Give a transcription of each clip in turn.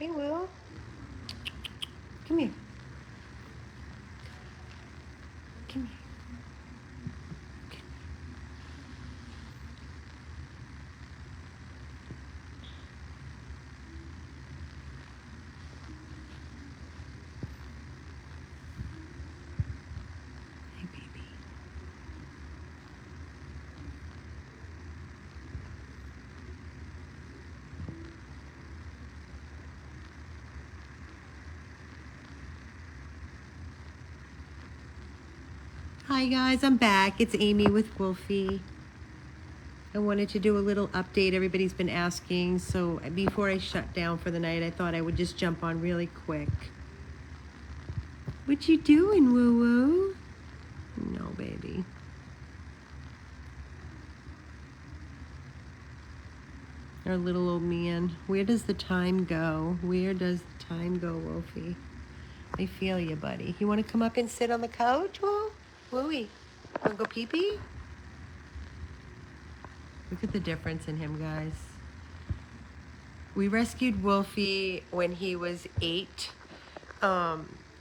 Hey, Will. Come here. Come here. Hey, baby. Hi, guys. I'm back. It's Amy with Wolfie. I wanted to do a little update. Everybody's been asking. So before I shut down for the night, I thought I would just jump on really quick. What you doing, woo-woo? No, baby. Our little old man. Where does the time go? Where does the time go, Wolfie? I feel you, buddy. You want to come up and sit on the couch, Woo? Wooey? Want to go pee-pee? Look at the difference in him, guys. We rescued Wolfie when he was 8,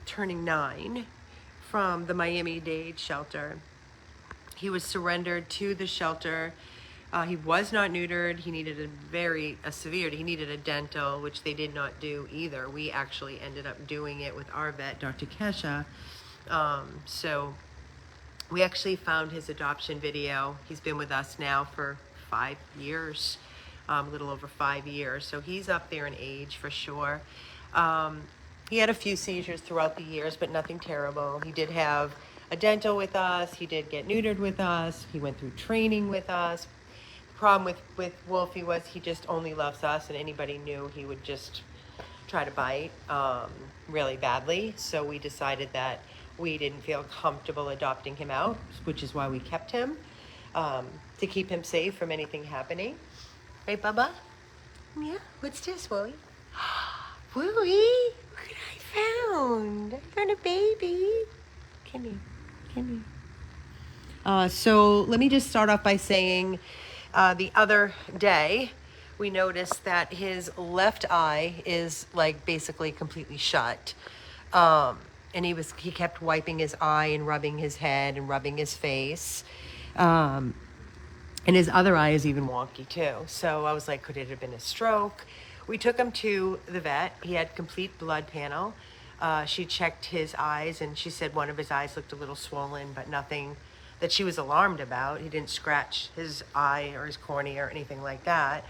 turning 9, from the Miami-Dade shelter. He was surrendered to the shelter. He was not neutered. He needed he needed a dental, which they did not do either. We actually ended up doing it with our vet, Dr. Kesha. So we actually found his adoption video. He's been with us now for 5 years, a little over 5 years. So he's up there in age for sure. He had a few seizures throughout the years, but nothing terrible. He did have a dental with us. He did get neutered with us. He went through training with us. The problem with Wolfie was he just only loves us, and anybody knew he would just try to bite really badly. So we decided that we didn't feel comfortable adopting him out, which is why we kept him, to keep him safe from anything happening. Right, Bubba? Yeah. What's this, Wooey? Wooey, look what I found. I found a baby. Come here. Come here. So let me just start off by saying the other day, we noticed that his left eye is like basically completely shut. And he kept wiping his eye and rubbing his head and rubbing his face. And his other eye is even wonky too. So I was like, could it have been a stroke? We took him to the vet. He had complete blood panel. She checked his eyes and she said one of his eyes looked a little swollen, but nothing that she was alarmed about. He didn't scratch his eye or his cornea or anything like that.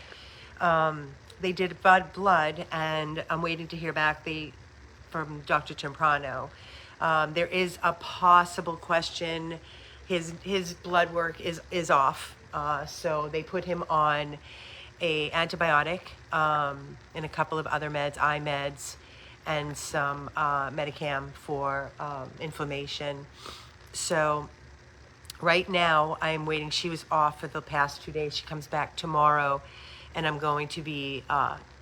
They did blood, and I'm waiting to hear back from Dr. Temprano. There is a possible question. His blood work is off. So they put him on a antibiotic and a couple of other meds, eye meds, and some Medicam for inflammation. So right now I'm waiting. She was off for the past 2 days. She comes back tomorrow, and I'm going to be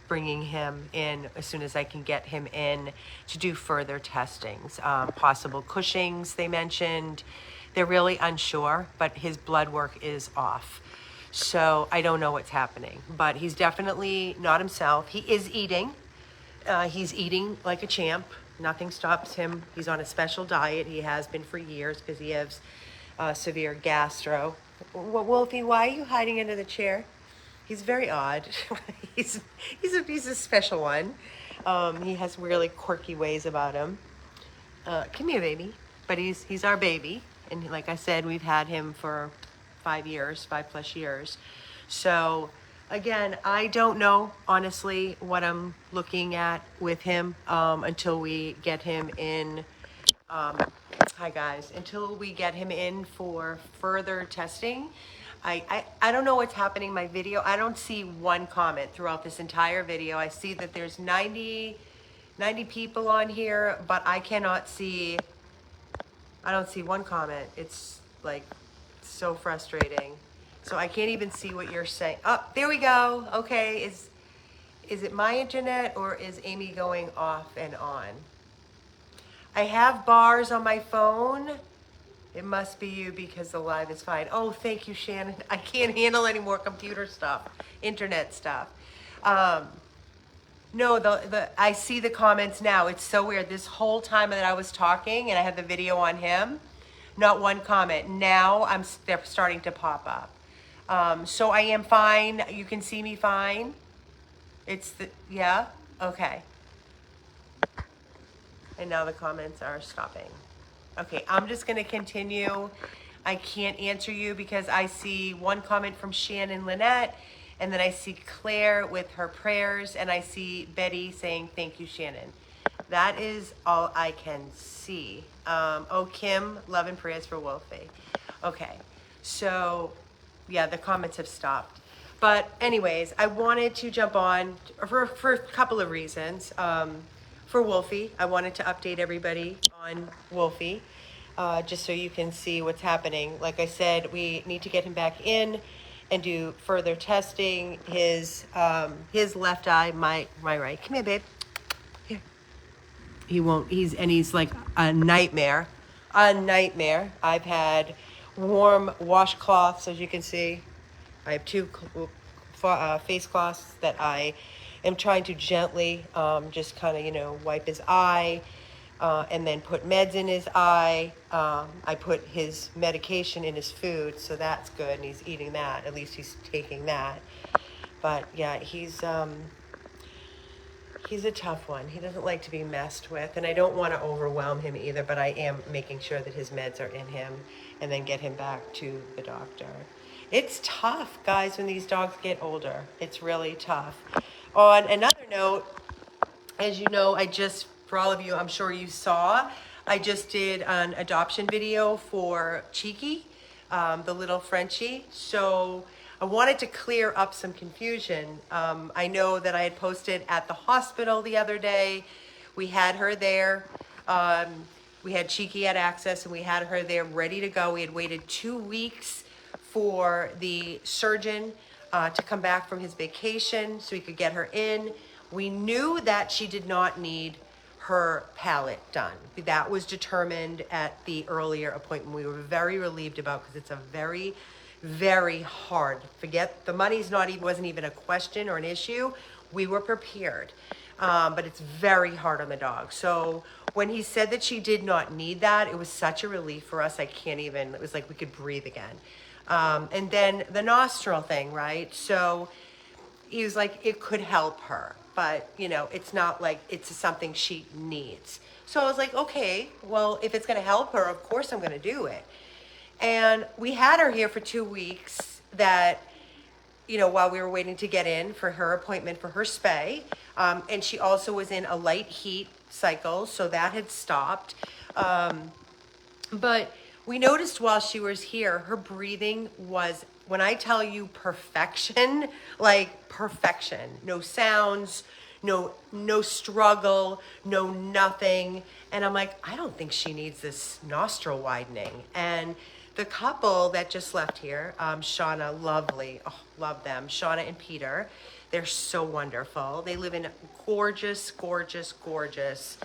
bringing him in as soon as I can get him in to do further testings. Possible Cushing's, they mentioned. They're really unsure, but his blood work is off. So I don't know what's happening, but he's definitely not himself. He is eating. He's eating like a champ. Nothing stops him. He's on a special diet. He has been for years because he has severe gastro. Wolfie, why are you hiding under the chair? He's very odd. he's a special one. He has really quirky ways about him. Come here, baby. But he's our baby, and like I said, we've had him for 5 years, 5+ years. So again, I don't know honestly what I'm looking at with him until we get him in. Hi guys, until we get him in for further testing. I don't know what's happening in my video. I don't see one comment throughout this entire video. I see that there's 90 people on here, but I don't see one comment. It's like so frustrating. So I can't even see what you're saying. Oh, there we go. Okay, is it my internet or is Amy going off and on? I have bars on my phone. It must be you because the live is fine. Oh, thank you, Shannon. I can't handle any more computer stuff, internet stuff. No, the I see the comments now. It's so weird. This whole time that I was talking and I had the video on him, not one comment. Now they're starting to pop up. So I am fine. You can see me fine. It's the yeah. Okay. And now the comments are stopping. Okay, I'm just gonna continue. I can't answer you because I see one comment from Shannon Lynette, and then I see Claire with her prayers, and I see Betty saying, thank you, Shannon. That is all I can see. Oh, Kim, love and prayers for Wolfie. Okay, so yeah, the comments have stopped. But anyways, I wanted to jump on for a couple of reasons. For Wolfie, I wanted to update everybody on Wolfie, just so you can see what's happening. Like I said, we need to get him back in and do further testing. His left eye, my right. Come here, babe. Here. He won't. He's like a nightmare. A nightmare. I've had warm washcloths, as you can see. I have two face cloths that I am trying to gently just kind of, wipe his eye and then put meds in his eye. I put his medication in his food, so that's good, and he's eating that. At least he's taking that. But yeah, he's a tough one. He doesn't like to be messed with, and I don't want to overwhelm him either, but I am making sure that his meds are in him and then get him back to the doctor. It's tough, guys, when these dogs get older. It's really tough. On another note, as you know, for all of you, I'm sure you saw, I just did an adoption video for Cheeky, the little Frenchie. So I wanted to clear up some confusion. I know that I had posted at the hospital the other day. We had her there. We had Cheeky at Access, and we had her there ready to go. We had waited 2 weeks for the surgeon to come back from his vacation so he could get her in. We knew that she did not need her palate done. That was determined at the earlier appointment. We were very relieved about, because it's a very, very hard. Forget the money's wasn't even a question or an issue. We were prepared, but it's very hard on the dog. So when he said that she did not need that, it was such a relief for us. It was like we could breathe again. And then the nostril thing, right? So he was like, it could help her, but it's not like it's something she needs. So I was like, okay, well, if it's going to help her, of course I'm going to do it. And we had her here for 2 weeks while we were waiting to get in for her appointment for her spay. And she also was in a light heat cycle, so that had stopped. But we noticed while she was here, her breathing was, when I tell you perfection, like perfection. No sounds, no struggle, no nothing. And I'm like, I don't think she needs this nostril widening. And the couple that just left here, Shauna, lovely, oh, love them. Shauna and Peter, they're so wonderful. They live in a gorgeous, gorgeous, gorgeous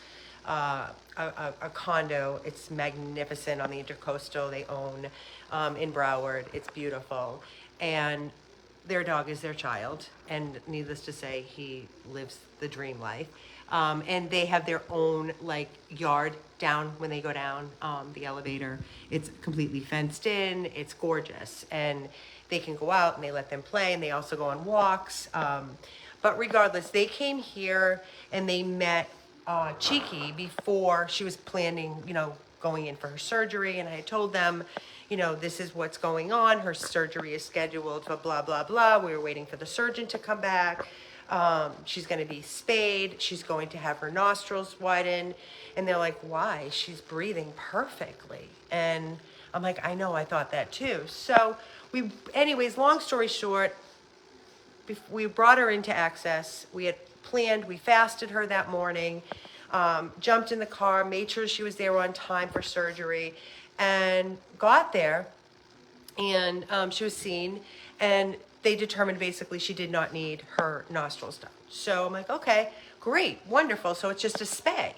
a condo. It's magnificent on the Intercoastal they own in Broward. It's beautiful. And their dog is their child. And needless to say, he lives the dream life. And they have their own yard down when they go down the elevator. It's completely fenced in. It's gorgeous. And they can go out and they let them play, and they also go on walks. But regardless, they came here and they met Cheeky before she was planning, going in for her surgery. And I had told them, this is what's going on. Her surgery is scheduled for blah, blah, blah. We were waiting for the surgeon to come back. She's going to be spayed. She's going to have her nostrils widen. And they're like, why? She's breathing perfectly. And I'm like, I know, I thought that too. So anyways, long story short, we brought her into Access. We had planned, we fasted her that morning, jumped in the car, made sure she was there on time for surgery, and got there, and she was seen, and they determined basically she did not need her nostrils done. So I'm like, okay, great, wonderful. So it's just a spay.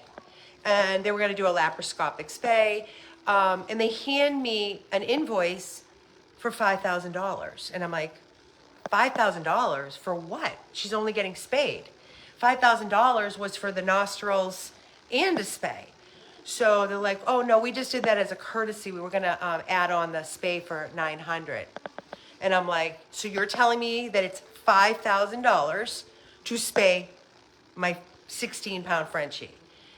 And they were going to do a laparoscopic spay. And they hand me an invoice for $5,000. And I'm like, $5,000 for what? She's only getting spayed. $5,000 was for the nostrils and a spay. So they're like, oh no, we just did that as a courtesy. We were gonna add on the spay for 900. And I'm like, so you're telling me that it's $5,000 to spay my 16-pound Frenchie?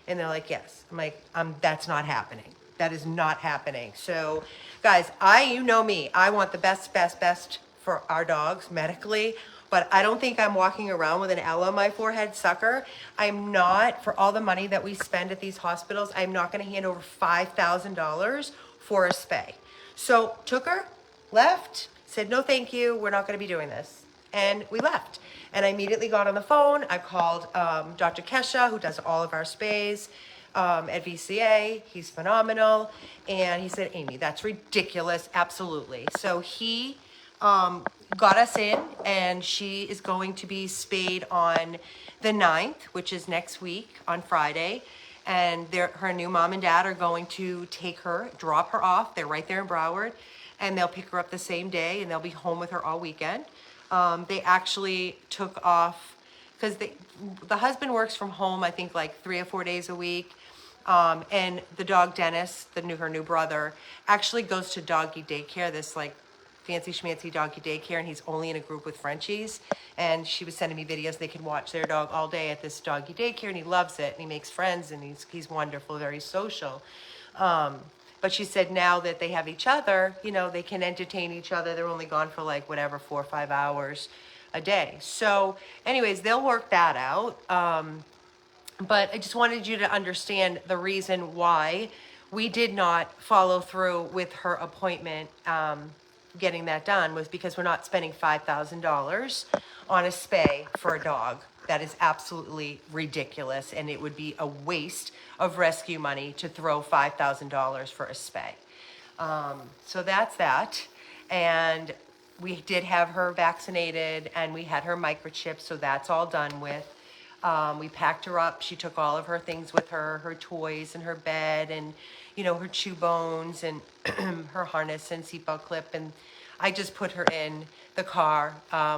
And they're like, yes. I'm like, that's not happening. That is not happening. So guys, you know me, I want the best for our dogs medically, but I don't think I'm walking around with an L on my forehead, sucker. I'm not, for all the money that we spend at these hospitals, I'm not gonna hand over $5,000 for a spay. So took her, left, said, no, thank you. We're not gonna be doing this. And we left. And I immediately got on the phone. I called Dr. Kesha, who does all of our spays at VCA. He's phenomenal. And he said, Amy, that's ridiculous. Absolutely. So he got us in, and she is going to be spayed on the 9th, which is next week on Friday. And her new mom and dad are going to take her, drop her off. They're right there in Broward. And they'll pick her up the same day, and they'll be home with her all weekend. They actually took off because the husband works from home, I think like 3 or 4 days a week. And the dog Dennis, her new brother, actually goes to doggy daycare, this like fancy schmancy doggy daycare, and he's only in a group with Frenchies. And she was sending me videos. They can watch their dog all day at this doggy daycare, and he loves it, and he makes friends, and he's wonderful, very social. But she said now that they have each other, they can entertain each other. They're only gone for like whatever, 4 or 5 hours a day. So anyways, they'll work that out. But I just wanted you to understand the reason why we did not follow through with her appointment, getting that done, was because we're not spending $5,000 on a spay for a dog. That is absolutely ridiculous, and it would be a waste of rescue money to throw $5,000 for a spay. So that's that. And we did have her vaccinated, and we had her microchip, so that's all done with. We packed her up. She took all of her things with her, her toys and her bed and, her chew bones and her harness and seatbelt clip. And I just put her in the car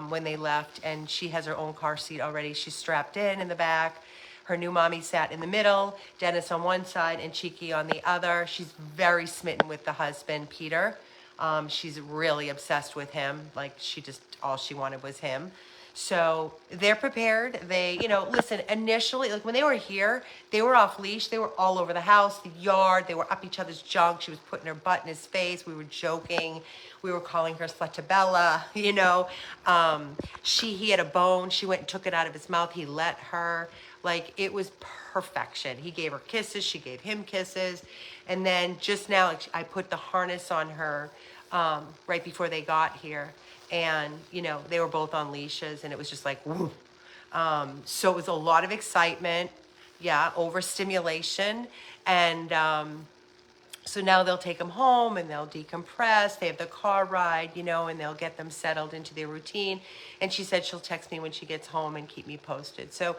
when they left, and she has her own car seat already. She's strapped in the back. Her new mommy sat in the middle, Dennis on one side and Cheeky on the other. She's very smitten with the husband, Peter. She's really obsessed with him. Like all she wanted was him. So they're prepared. They, listen, initially, like when they were here, they were off leash. They were all over the house, the yard. They were up each other's junk. She was putting her butt in his face. We were joking. We were calling her Slutabella, he had a bone. She went and took it out of his mouth. He let her. Like, it was perfection. He gave her kisses. She gave him kisses. And then just now, I put the harness on her right before they got here. And, they were both on leashes, and it was just like, woo. So it was a lot of excitement, overstimulation. And so now they'll take them home, and they'll decompress. They have the car ride, and they'll get them settled into their routine. And she said she'll text me when she gets home and keep me posted. So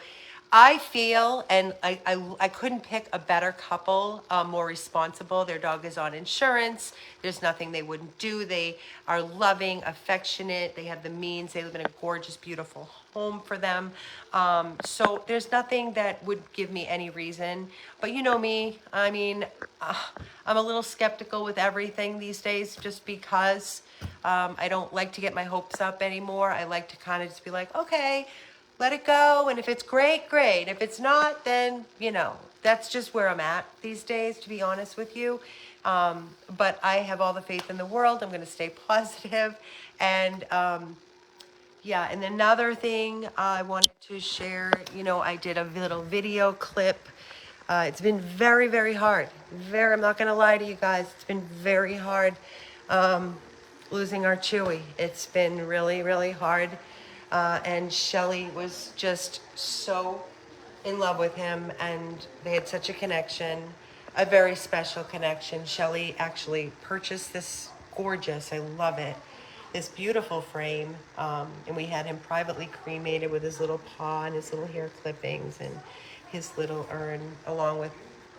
I feel, and I couldn't pick a better couple, more responsible. Their dog is on insurance. There's nothing they wouldn't do. They are loving, affectionate. They have the means. They live in a gorgeous, beautiful home for them. So there's nothing that would give me any reason. But you know me, I'm a little skeptical with everything these days, just because I don't like to get my hopes up anymore. I like to kind of just be like, okay, let it go. And if it's great, great. If it's not, then, that's just where I'm at these days, to be honest with you. But I have all the faith in the world. I'm going to stay positive. And, and another thing I wanted to share, I did a little video clip. It's been very, very hard. I'm not going to lie to you guys. It's been very hard losing our Chewy. It's been really, really hard. And Shelly was just so in love with him, and they had such a connection, a very special connection. Shelly actually purchased this gorgeous, I love it, this beautiful frame, and we had him privately cremated with his little paw and his little hair clippings and his little urn, along with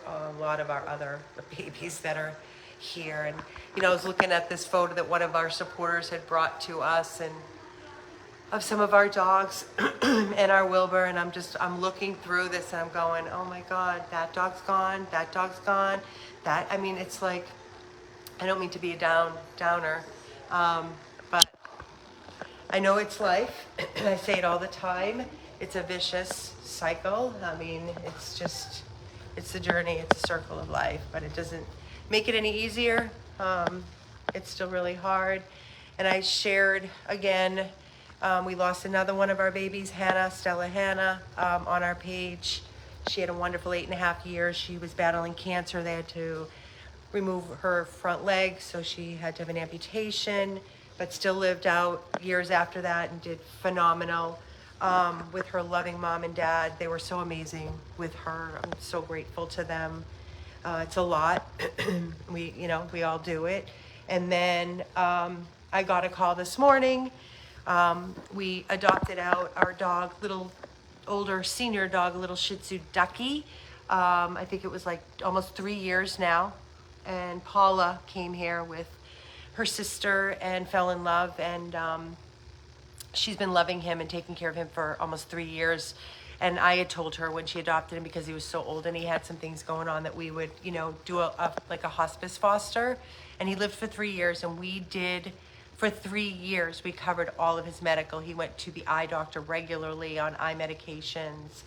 a lot of our other babies that are here. And I was looking at this photo that one of our supporters had brought to us, and of some of our dogs and our Wilbur, and I'm looking through this and I'm going, oh my God, that dog's gone, that dog's gone. I mean, it's like, I don't mean to be a downer, but I know it's life. I say it all the time. It's a vicious cycle. I mean, it's the journey, it's a circle of life, but it doesn't make it any easier. It's still really hard. And I shared again, we lost another one of our babies, Hannah, Stella Hannah, on our page. She had a wonderful 8.5 years. She was battling cancer. They had to remove her front leg, so she had to have an amputation, but still lived out years after that and did phenomenal with her loving mom and dad. They were so amazing with her. I'm so grateful to them. It's a lot. We all do it. And then I got a call this morning. We adopted out our dog, little older senior dog, a little Shih Tzu Ducky. I think it was like almost 3 years now. And Paula came here with her sister and fell in love, and she's been loving him and taking care of him for almost 3 years. And I had told her when she adopted him, because he was so old and he had some things going on, that we would, do like a hospice foster. And he lived for 3 years, and we did, for 3 years, we covered all of his medical. He went to the eye doctor regularly on eye medications,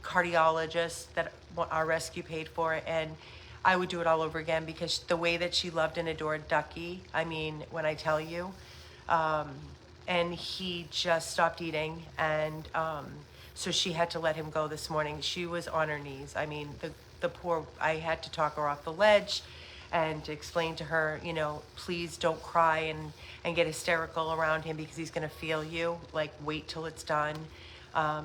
cardiologist that our rescue paid for, and I would do it all over again, because the way that she loved and adored Ducky, I mean, when I tell you, and he just stopped eating, and so she had to let him go this morning. She was on her knees. I mean, the poor, I had to talk her off the ledge and to explain to her, please don't cry and get hysterical around him, because he's going to feel you. Like, wait till it's done.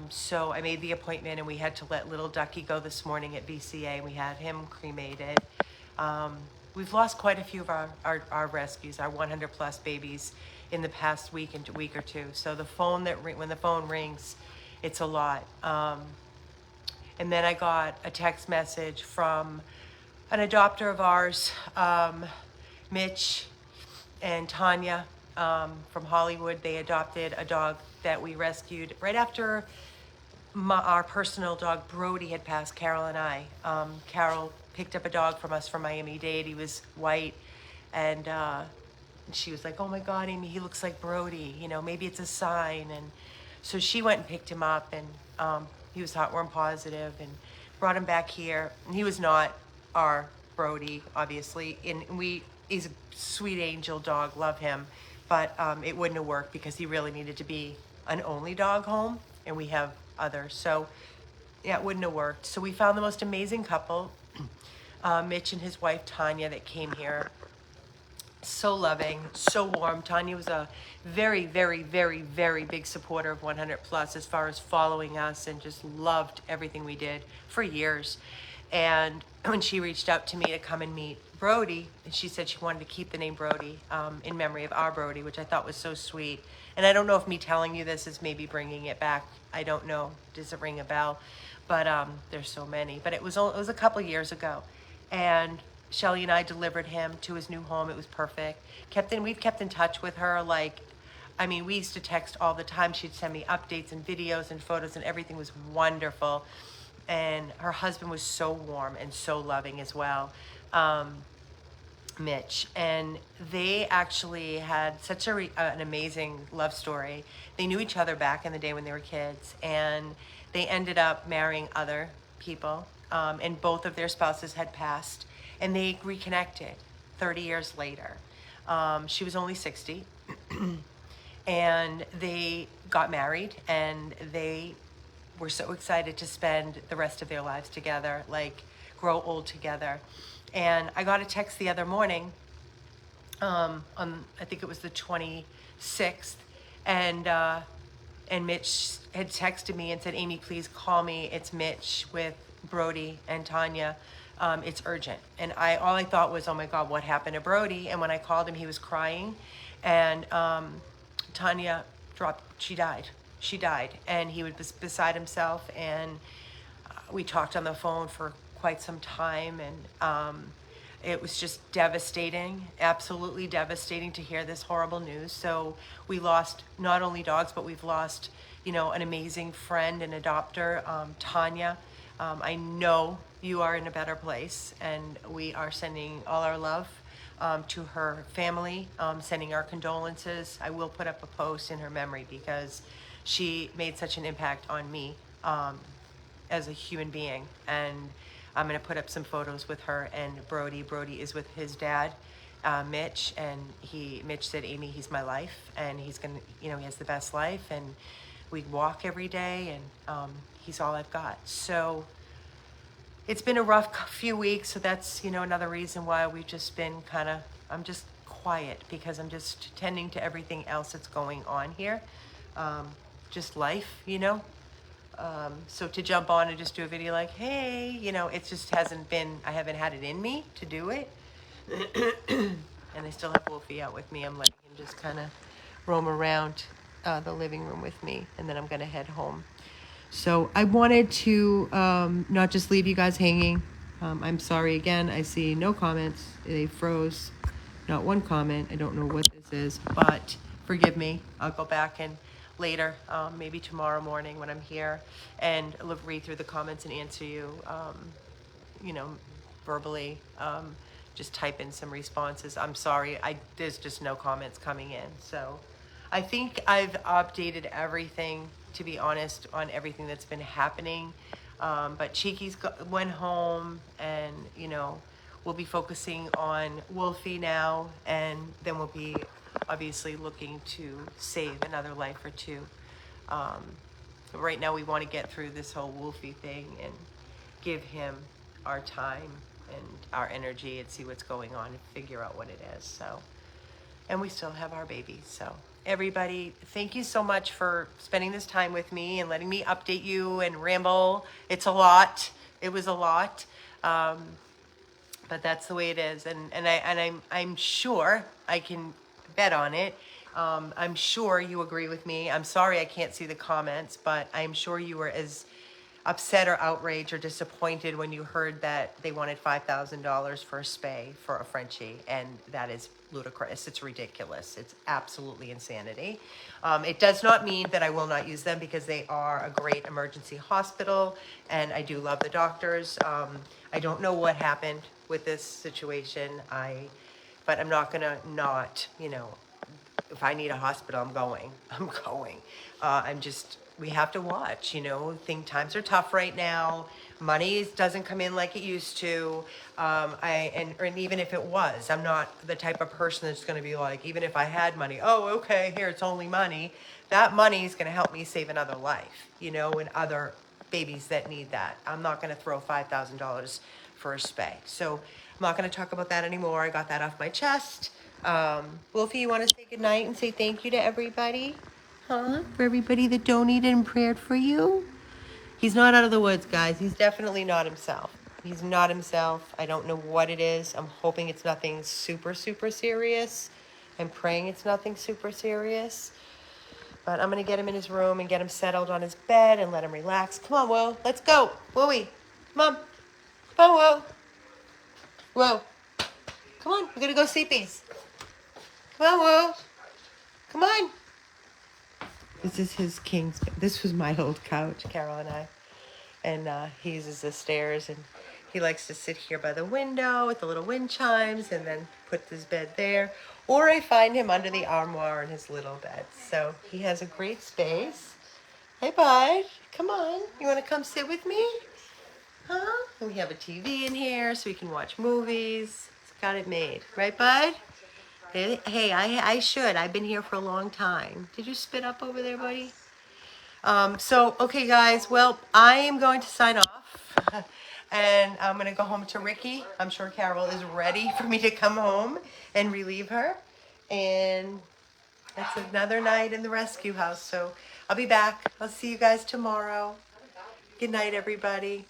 So I made the appointment, and we had to let little Ducky go this morning at VCA. We had him cremated. We've lost quite a few of our rescues, our 100 plus babies, in the past week or two. So when the phone rings, it's a lot. And then I got a text message from an adopter of ours, Mitch and Tanya, from Hollywood. They adopted a dog that we rescued right after our personal dog Brody had passed Carol and I. Carol picked up a dog from us from Miami-Dade. He was white, and she was like, oh my God, Amy, he looks like Brody. Maybe it's a sign. And so she went and picked him up, and he was heartworm positive, and brought him back here. And he was not our Brody, obviously. He's a sweet angel dog, love him. But it wouldn't have worked, because he really needed to be an only dog home, and we have others. So yeah, it wouldn't have worked. So we found the most amazing couple, Mitch and his wife Tanya, that came here. So loving, so warm. Tanya was a very, very, very, very big supporter of 100 plus, as far as following us, and just loved everything we did for years. And when she reached out to me to come and meet Brody, and she said she wanted to keep the name Brody in memory of our Brody, which I thought was so sweet. And I don't know if me telling you this is maybe bringing it back. I don't know. Does it ring a bell? But there's so many. But it was a couple years ago, and Shelly and I delivered him to his new home. It was perfect. We've kept in touch with her. We used to text all the time. She'd send me updates and videos and photos, and everything was wonderful. And her husband was so warm and so loving as well, Mitch. And they actually had such an amazing love story. They knew each other back in the day when they were kids, and they ended up marrying other people, and both of their spouses had passed, and they reconnected 30 years later. She was only 60, and they got married, and they were so excited to spend the rest of their lives together, grow old together. And I got a text the other morning, on I think it was the 26th, and Mitch had texted me and said, Amy, please call me. It's Mitch with Brody and Tanya. It's urgent. And all I thought was, oh my God, what happened to Brody? And when I called him, he was crying, and Tanya she died, and he was beside himself. And we talked on the phone for quite some time, and It was just devastating, absolutely devastating to hear this horrible news. So we lost not only dogs, but we've lost, an amazing friend and adopter, Tanya. I know you are in a better place, and we are sending all our love to her family, sending our condolences. I will put up a post in her memory because she made such an impact on me as a human being. And I'm going to put up some photos with her and Brody. Brody is with his dad, Mitch, and Mitch said, Amy, he's my life, and he's going to, he has the best life, and we walk every day, and he's all I've got. So it's been a rough few weeks, so that's, another reason why we've just been I'm just quiet because I'm just tending to everything else that's going on here. Just life. So to jump on and just do a video like, hey, it just hasn't been, I haven't had it in me to do it. And I still have Wolfie out with me. I'm letting him just kind of roam around the living room with me, and then I'm going to head home. So I wanted to not just leave you guys hanging. I'm sorry again. I see no comments. They froze. Not one comment. I don't know what this is, but forgive me. I'll go back and later, maybe tomorrow morning when I'm here, and read through the comments and answer you, verbally. Just type in some responses. I'm sorry. There's just no comments coming in. So I think I've updated everything, to be honest, on everything that's been happening. But Cheeky's went home, and, we'll be focusing on Wolfie now, and then we'll be obviously looking to save another life or two. But right now we want to get through this whole Wolfie thing and give him our time and our energy and see what's going on and figure out what it is. So, and we still have our baby. So everybody, thank you so much for spending this time with me and letting me update you and ramble. It's a lot. It was a lot. But that's the way it is. I'm sure I can bet on it. I'm sure you agree with me. I'm sorry I can't see the comments, but I'm sure you were as upset or outraged or disappointed when you heard that they wanted $5,000 for a spay for a Frenchie, and that is ludicrous. It's ridiculous. It's absolutely insanity. It does not mean that I will not use them, because they are a great emergency hospital, and I do love the doctors. I don't know what happened with this situation. But I'm not gonna not, if I need a hospital, I'm going. I'm going. We have to watch, times are tough right now. Money doesn't come in like it used to. And even if it was, I'm not the type of person that's going to be like, even if I had money, oh, okay, here, it's only money. That money is going to help me save another life, and other babies that need that. I'm not going to throw $5,000 for a spay. So I'm not going to talk about that anymore. I got that off my chest. Wolfie, you want to say goodnight and say thank you to everybody? Huh? For everybody that donated and prayed for you? He's not out of the woods, guys. He's definitely not himself. He's not himself. I don't know what it is. I'm hoping it's nothing super, super serious. I'm praying it's nothing super serious. But I'm going to get him in his room and get him settled on his bed and let him relax. Come on, Will. Let's go. Wooey. Come on. Come on, Will. Whoa. Come on. We're going to go sleepies. Come on, Will. Come on. This is his king's. This was my old couch, Carol and I. And he uses the stairs, and he likes to sit here by the window with the little wind chimes, and then put his bed there. Or I find him under the armoire in his little bed. So he has a great space. Hey, bud. Come on. You want to come sit with me? Huh? And we have a TV in here so we can watch movies. It's got it made. Right, bud? Hey, I should. I've been here for a long time. Did you spit up over there, buddy? Okay, guys. Well, I am going to sign off. And I'm going to go home to Ricky. I'm sure Carol is ready for me to come home and relieve her. And that's another night in the rescue house. So I'll be back. I'll see you guys tomorrow. Good night, everybody.